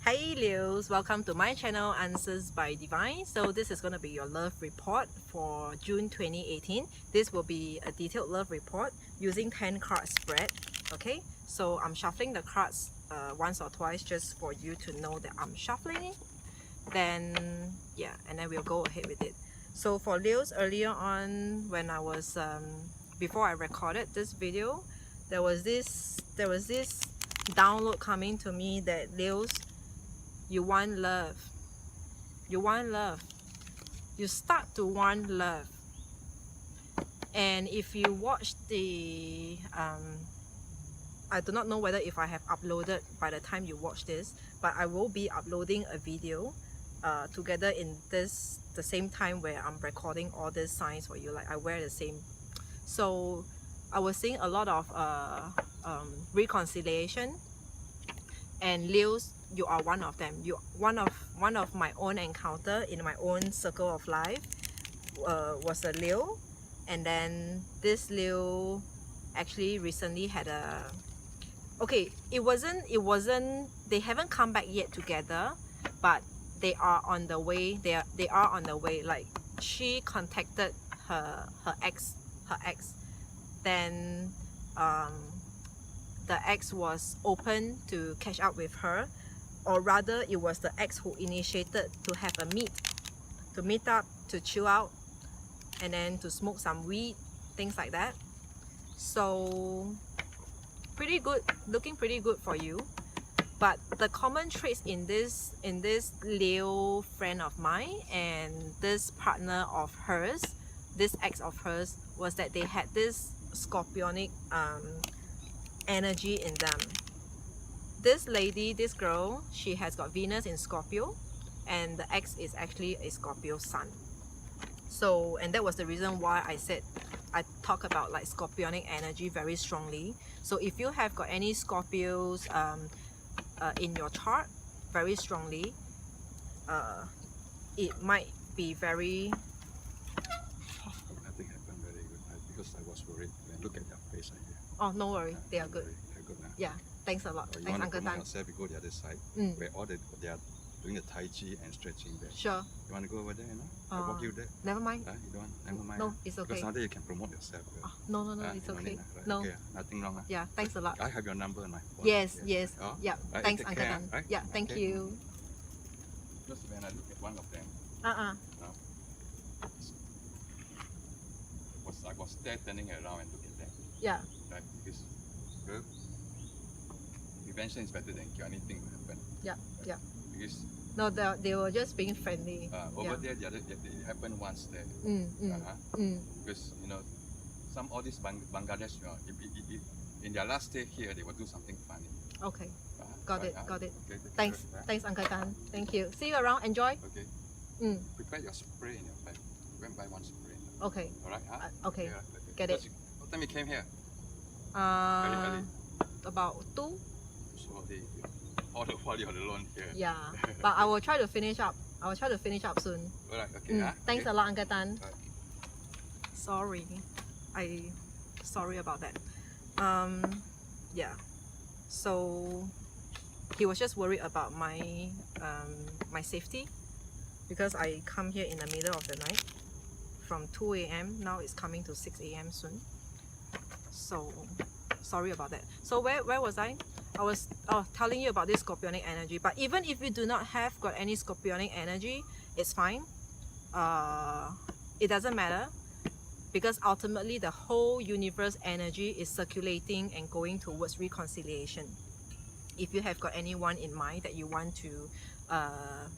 Hey Leos, welcome to my channel Answers by Divine. So this is going to be your love report for June 2018. This will be a detailed love report using 10 card spread. Okay, so I'm shuffling the cards once or twice just for you to know that I'm shuffling it. Then yeah, and then we'll go ahead with it. So for Leos, earlier on when I was before I recorded this video, there was this download coming to me that Leos, you want love. You want love. You start to want love. And if you watch the I do not know whether if I have uploaded by the time you watch this, but I will be uploading a video together in the same time where I'm recording all these signs for you. Like I wear the same. So I was seeing a lot of reconciliation, and Leos, you are one of them. You one of my own encounter in my own circle of life was a Leo, and then this Leo actually recently had a it wasn't they haven't come back yet together, but they are on the way. They are on the way. Like she contacted her ex, then the ex was open to catch up with her, or rather it was the ex who initiated to have a meet up, to chill out, and then to smoke some weed, things like that. So pretty good, looking pretty good for you. But the common traits in this Leo friend of mine and this partner of hers, this ex of hers, was that they had this scorpionic energy in them. This lady, this girl, she has got Venus in Scorpio, and the ex is actually a Scorpio sun. So, and that was the reason why I said I talk about like scorpionic energy very strongly. So if you have got any Scorpios in your chart very strongly, it might be very... Nothing happened very good because I was worried when I look at their face. Oh, no worry, they are good. They're good now. Yeah, thanks a lot. You Thanks, want to Uncle promote Dan. yourself, you go the other side, where they are doing the Tai Chi and stretching there. Sure. You want to go over there, you know? I walk you there. Never mind. You don't want? Never mind. No, it's okay. Because now that you can promote yourself. No, it's okay. No. Okay, nothing wrong. Yeah, thanks a lot. I have your number on my phone. Yes. Oh? Yeah, Right, thanks, take Uncle care, Dan. right? Yeah, thank you. Just when I look at one of them, I was there turning around and looking at them. Yeah. Right? Because prevention is better than cure. Anything will happen. Yeah. Because No, they were just being friendly. over there, it happened once there. Because all these Bangladesh, if in their last day here, they will do something funny. Okay. Got it. Okay, Thanks, Uncle Dan. Thank you. See you around. Enjoy. Okay. Prepare your spray in your bag. Go and buy one spray. Okay. Alright, okay. Yeah, Get it. What time you came here? Very early. About 2. So all the while you're alone here. Yeah. But I will try to finish up. Soon. Alright, okay. Thanks okay. a lot, Uncle Dan. Right. Sorry about that. Yeah. So he was just worried about my my safety, because I come here in the middle of the night from 2 a.m. Now it's coming to 6 a.m. soon. So sorry about that. So where was I? I was telling you about this scorpionic energy. But even if you do not have got any scorpionic energy, it's fine. It doesn't matter, because ultimately the whole universe energy is circulating and going towards reconciliation. If you have got anyone in mind that you want to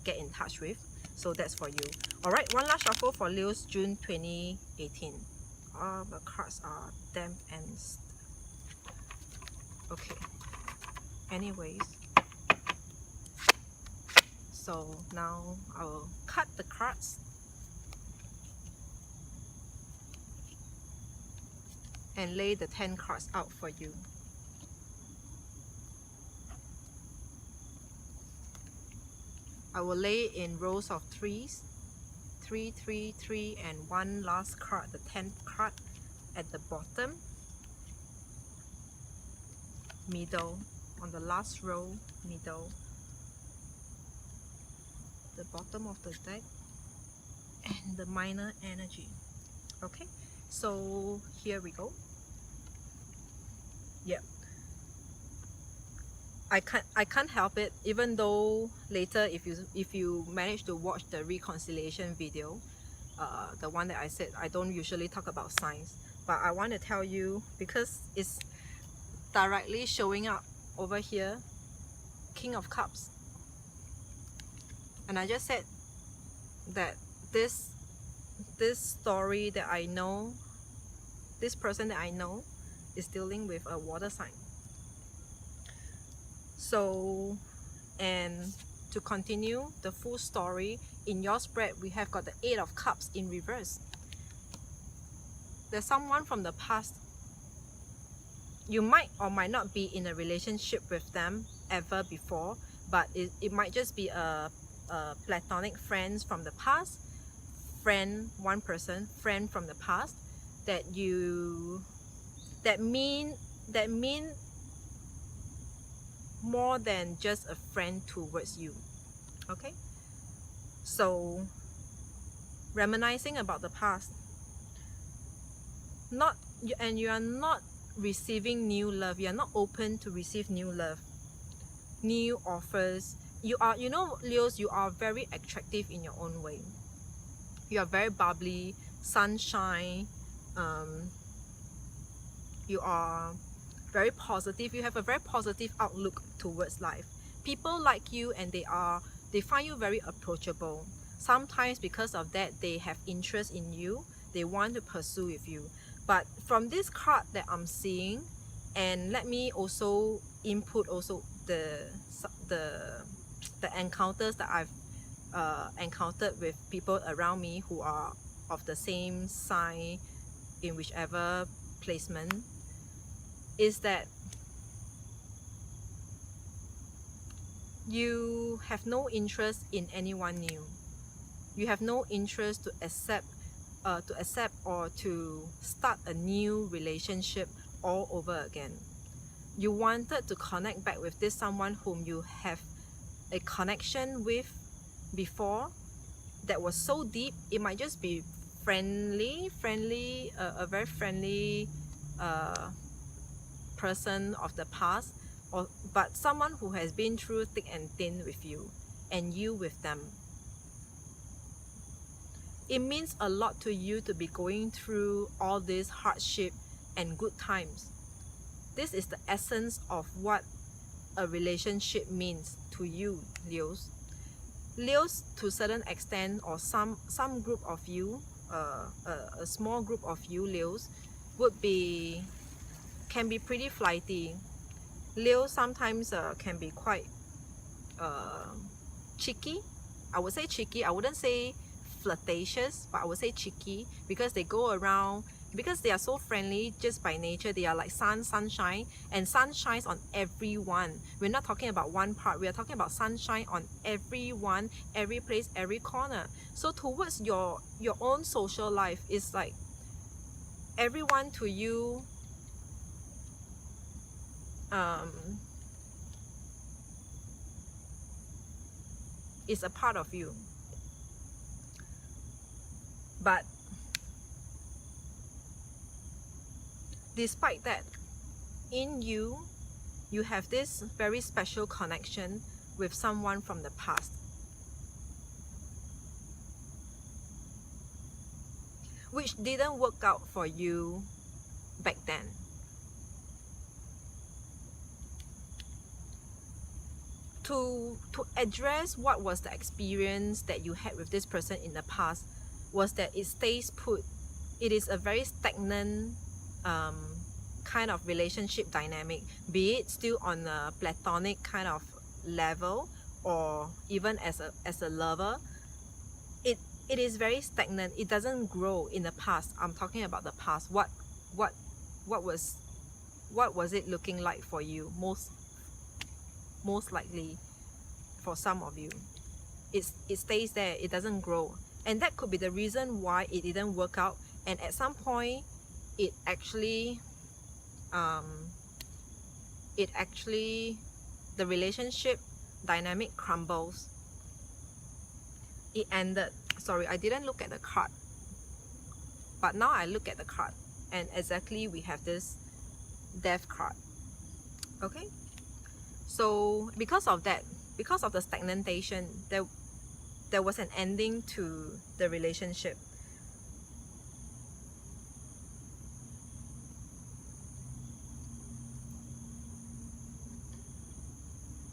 get in touch with, so that's for you. Alright, one last shuffle for Leo's June 2018. All the cards are damp and okay. Anyways, so now I will cut the cards and lay the 10 cards out for you. I will lay in rows of 3s, 3, 3, 3, and one last card, the 10th card at the bottom, middle, on the last row, middle, the bottom of the deck, and the minor energy. Okay, so here we go. Yeah, I can't help it, even though later if you manage to watch the reconciliation video, the one that I said I don't usually talk about signs, but I want to tell you because it's directly showing up over here, King of Cups. And I just said that this story that I know, this person that I know is dealing with a water sign. So, and to continue the full story, in your spread we have got the 8 of Cups in reverse. There's someone from the past. You might or might not be in a relationship with them ever before, but it might just be a platonic friends from the past, one person friend from the past that mean more than just a friend towards you. Okay, so reminiscing about the past, and you are not receiving new love, you are not open to receive new love, new offers. You are, you know, Leos, you are very attractive in your own way. You are very bubbly, sunshine. You are very positive. You have a very positive outlook towards life. People like you, and they find you very approachable. Sometimes because of that, they have interest in you. They want to pursue with you. But from this card that I'm seeing, and let me also input also the encounters that I've encountered with people around me who are of the same sign in whichever placement, is that you have no interest in anyone new. You have no interest to accept or to start a new relationship all over again. You wanted to connect back with this someone whom you have a connection with before that was so deep. It might just be friendly, a very friendly person of the past, but someone who has been through thick and thin with you, and you with them. It means a lot to you to be going through all this hardship and good times. This is the essence of what a relationship means to you, Leos. Leos, to a certain extent, or some group of you, a small group of you Leos, can be pretty flighty. Leo sometimes can be quite cheeky. I would say cheeky. I wouldn't say flirtatious, but I would say cheeky, because they go around, because they are so friendly just by nature. They are like sunshine, and sun shines on everyone. We're not talking about one part. We are talking about sunshine on everyone, every place, every corner. So towards your own social life, it's like everyone to you is a part of you. But despite that, in you have this very special connection with someone from the past, which didn't work out for you back then. To address what was the experience that you had with this person in the past, was that it stays put. It is a very stagnant kind of relationship dynamic, be it still on a platonic kind of level, or even as a lover. It is very stagnant. It doesn't grow in the past. I'm talking about the past. What was it looking like for you? Most likely for some of you, it stays there. It doesn't grow, and that could be the reason why it didn't work out. And at some point, it actually the relationship dynamic crumbles. it ended. Sorry, I didn't look at the card, but now I look at the card, and exactly we have this death card. Okay, so because of that, because of the stagnation, there was an ending to the relationship.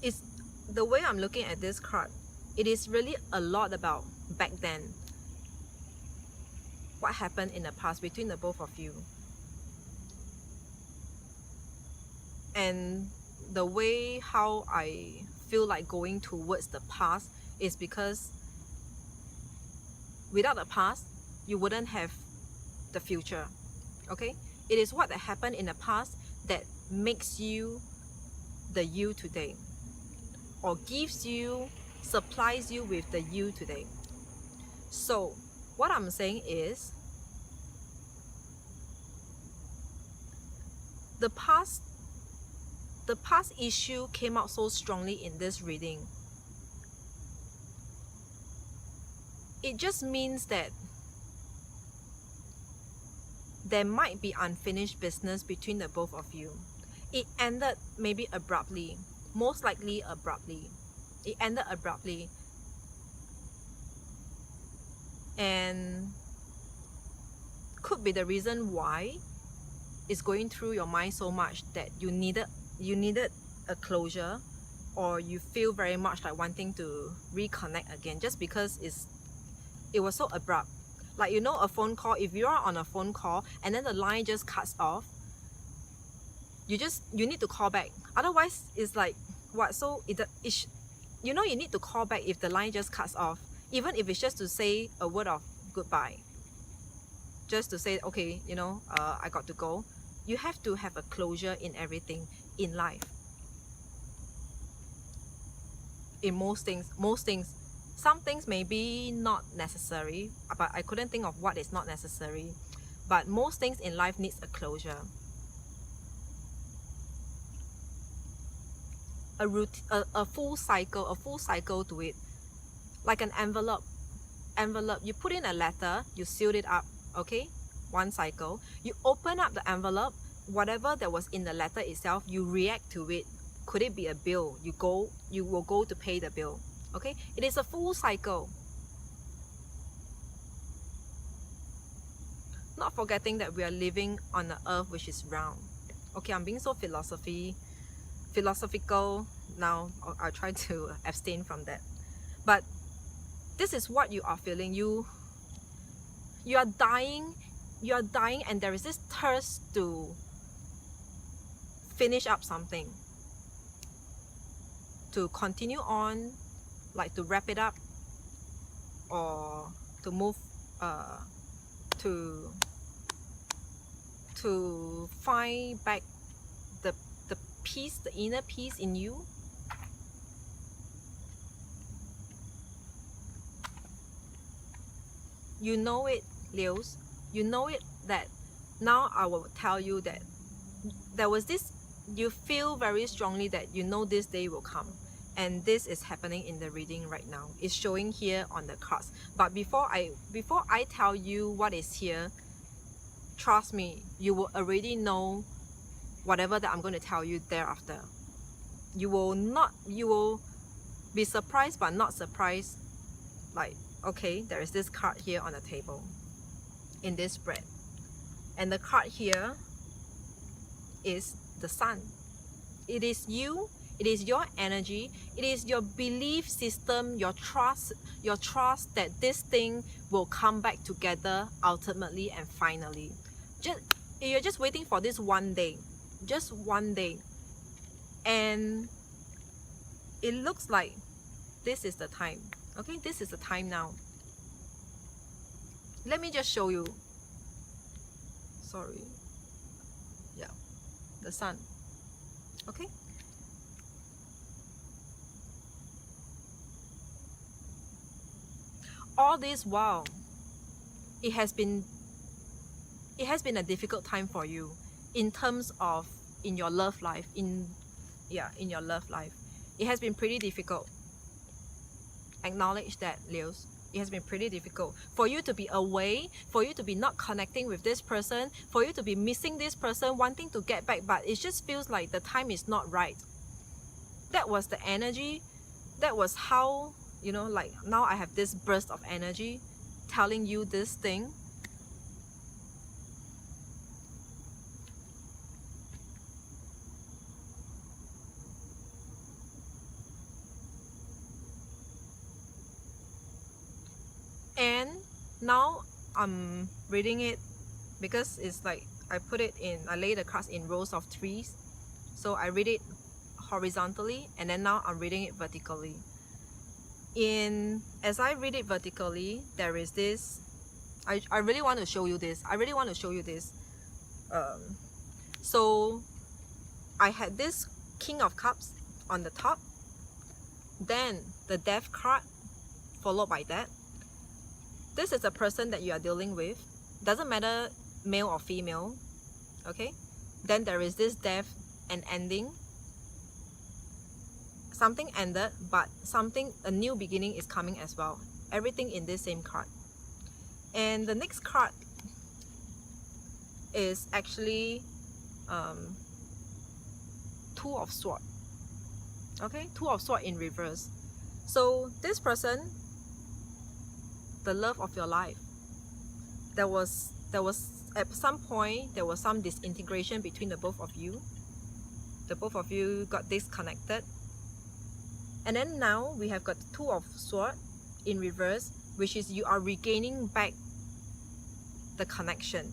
It's the way I'm looking at this card, it is really a lot about back then, what happened in the past between the both of you. And the way how I feel like going towards the past is because without the past, you wouldn't have the future. Okay? It is what happened in the past that makes you the you today, or gives you, supplies you with the you today. So what I'm saying is, the past issue came out so strongly in this reading. It just means that there might be unfinished business between the both of you. It ended maybe abruptly, most likely abruptly. It ended abruptly. And could be the reason why it's going through your mind so much that you needed a closure, or you feel very much like wanting to reconnect again, just because it was so abrupt. Like, you know, a phone call, if you are on a phone call and then the line just cuts off, you need to call back. Otherwise it's like, what? So you know, you need to call back if the line just cuts off, even if it's just to say a word of goodbye, just to say, okay, you know, I got to go. You have to have a closure in everything in life. In most things, some things may be not necessary, but I couldn't think of what is not necessary. But most things in life needs a closure. A full cycle to it. Like an envelope. You put in a letter, you sealed it up, okay? One cycle. You open up the envelope, whatever that was in the letter itself, you react to it. Could it be a bill? You will go to pay the bill. Okay? It is a full cycle. Not forgetting that we are living on an earth which is round. Okay, I'm being so philosophical now. I'll try to abstain from that. But this is what you are feeling. You are dying, and there is this thirst to finish up something, to continue on, like to wrap it up, or to move, to find back the peace, the inner peace in you. You know it, Leos. You know it, that now I will tell you that there was this, you feel very strongly that you know this day will come. And this is happening in the reading right now. It's showing here on the cards. But before I tell you what is here, trust me, you will already know whatever that I'm going to tell you thereafter. You will be surprised but not surprised. Like, okay, there is this card here on the table in this spread. And the card here is the sun. It is you. It is your energy. It is your belief system, your trust that this thing will come back together ultimately and finally. You're just waiting for this one day. Just one day. And it looks like this is the time. Okay, this is the time now. Let me just show you. Sorry. Yeah, the sun. Okay. All this while, it has been a difficult time for you in terms of in your love life. In your love life, it has been pretty difficult. Acknowledge that, Leos. It has been pretty difficult for you to be away, for you to be not connecting with this person, for you to be missing this person, wanting to get back, but it just feels like the time is not right. That was the energy. That was how, you know, like now I have this burst of energy telling you this thing. And now I'm reading it because it's like I lay the cards in rows of threes. So I read it horizontally, and then now I'm reading it vertically. As I read it vertically, there is this, I really want to show you this. So I had this King of Cups on the top, then the Death card followed by that. This is a person that you are dealing with, doesn't matter male or female, okay? Then there is this death and ending. Something ended, but a new beginning is coming as well. Everything in this same card. And the next card is actually Two of Swords. Okay, Two of Swords in reverse. So this person, the love of your life, there was at some point there was some disintegration between the both of you. The both of you got disconnected, and then now we have got Two of Swords in reverse, which is you are regaining back the connection,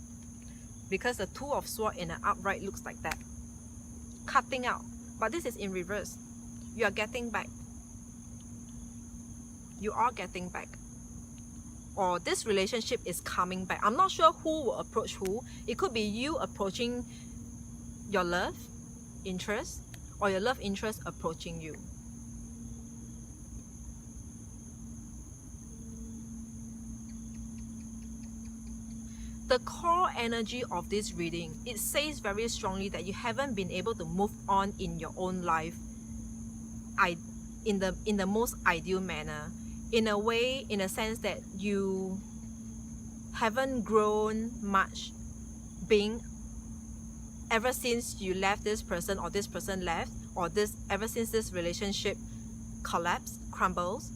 because the Two of Swords in an upright looks like that, cutting out, but this is in reverse. You are getting back. You are getting back. Or this relationship is coming back. I'm not sure who will approach who. It could be you approaching your love interest, or your love interest approaching you. The core energy of this reading, it says very strongly that you haven't been able to move on in your own life in the most ideal manner. In a way, in a sense that you haven't grown much ever since you left this person, or this person left, or ever since this relationship crumbles.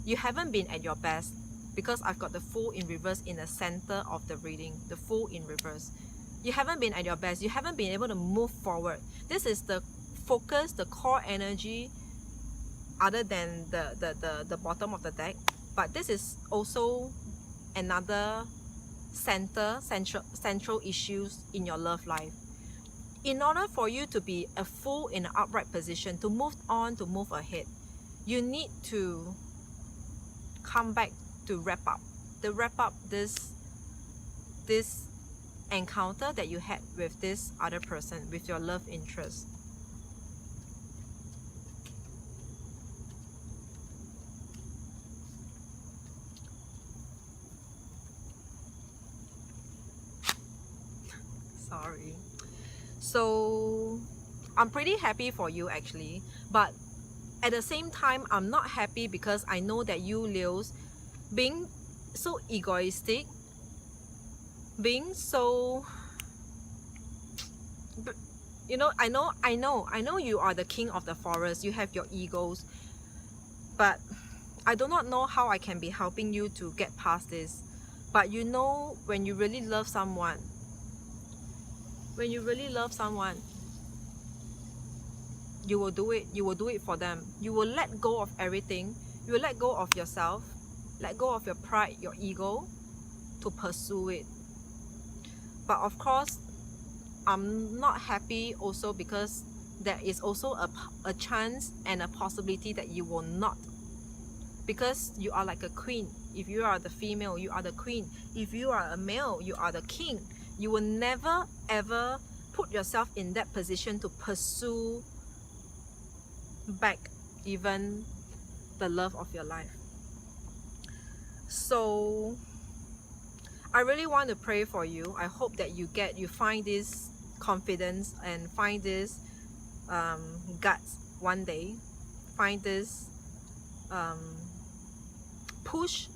You haven't been at your best, because I've got the Fool in reverse in the center of the reading. The Fool in reverse. You haven't been at your best. You haven't been able to move forward. This is the focus, the core energy, other than the bottom of the deck, but this is also another central issues in your love life. In order for you to be a Fool in an upright position, to move on, to move ahead, you need to come back to wrap up this encounter that you had with this other person, with your love interest. Sorry. So I'm pretty happy for you actually, but at the same time I'm not happy, because I know that you Leos, being so egoistic, being so, you know, I know you are the king of the forest, you have your egos, but I do not know how I can be helping you to get past this. But you know, when you really love someone, you will do it for them. You will let go of everything. You will let go of yourself, let go of your pride, your ego, to pursue it. But of course, I'm not happy also, because there is also a chance and a possibility that you will not, because you are like a queen. If you are the female, you are the queen. If you are a male, you are the king. You will never ever put yourself in that position to pursue back even the love of your life. So I really want to pray for you. I hope that you find this confidence and find this guts one day, find this push,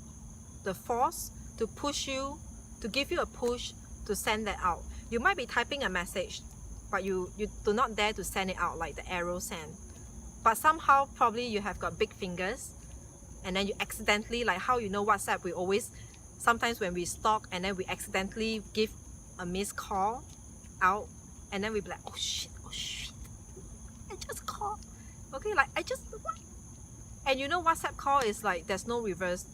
the force to push you, to give you a push to send that out. You might be typing a message, but you do not dare to send it out like the arrow send. But somehow probably you have got big fingers, and then you accidentally, like how you know WhatsApp, we always, sometimes when we stalk and then we accidentally give a missed call out, and then we be like, oh shit, I just called. Okay, like I just, what? And you know WhatsApp call is like, there's no reverse,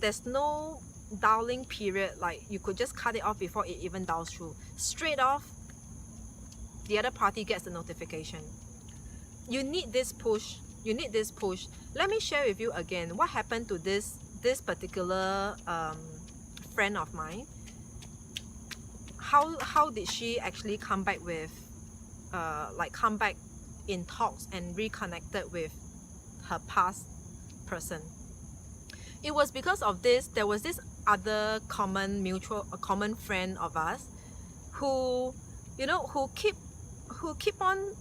there's no dialing period, like you could just cut it off before it even dials through. Straight off, the other party gets the notification. You need this push. You need this push. Let me share with you again what happened to this particular friend of mine. How did she actually come back with come back in talks and reconnected with her past person? It was because of this. There was this other common friend of us who, you know, who keep on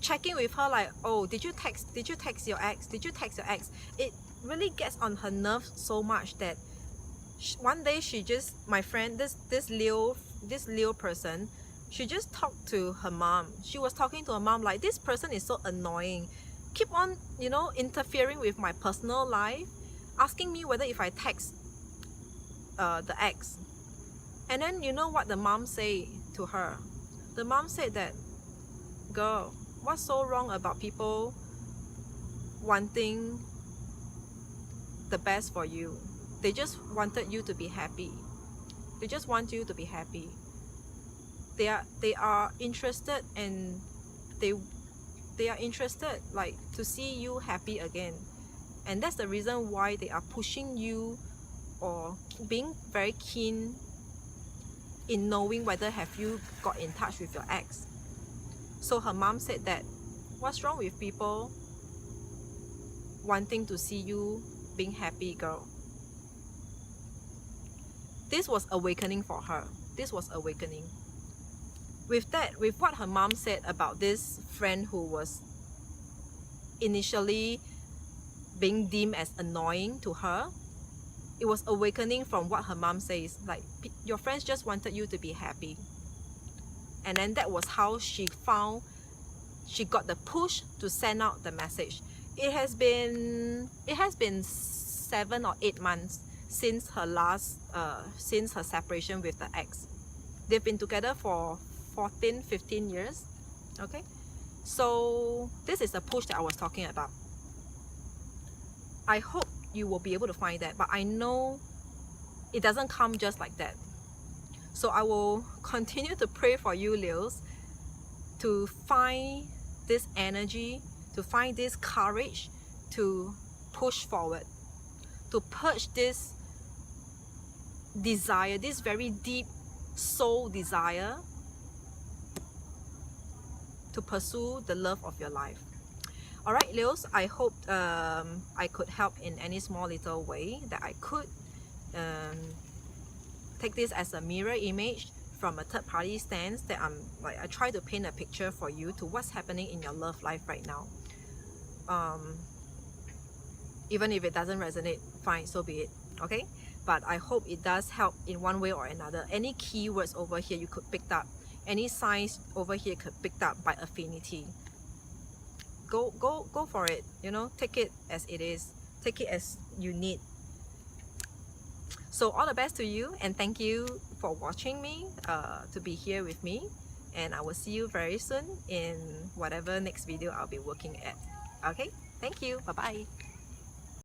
checking with her, like, oh, did you text your ex? Did you text your ex? It really gets on her nerves so much that one day she just, my friend, this Leo person, she just talked to her mom. She was talking to her mom like, this person is so annoying, keep on, you know, interfering with my personal life, asking me whether if I text the ex. And then you know what the mom say to her? The mom said that, girl, what's so wrong about people wanting the best for you? They just wanted you to be happy. They just want you to be happy. They are interested, and they are interested, like, to see you happy again. And that's the reason why they are pushing you or being very keen in knowing whether have you got in touch with your ex. So her mom said that, what's wrong with people wanting to see you being happy, girl? This was awakening for her. This was awakening. With that, with what her mom said about this friend who was initially being deemed as annoying to her, it was awakening from what her mom says, like, your friends just wanted you to be happy. And then that was how she got the push to send out the message. It has been 7 or 8 months since her separation with the ex. They've been together for 14-15 years. Okay, so this is the push that I was talking about. I hope you will be able to find that, but I know it doesn't come just like that. So I will continue to pray for you, Leos, to find this energy, to find this courage to push forward, to purge this desire, this very deep soul desire to pursue the love of your life. Alright, Leos, I hope I could help in any small little way that I could. Take this as a mirror image from a third party stance, that I try to paint a picture for you to what's happening in your love life right now. Even if it doesn't resonate, fine, so be it. Okay, but I hope it does help in one way or another. Any keywords over here you could pick up, any signs over here could pick up by affinity. Go for it, you know, take it as it is, take it as you need. So all the best to you, and thank you for watching me, to be here with me, and I will see you very soon in whatever next video I'll be working at. Okay, thank you, bye bye.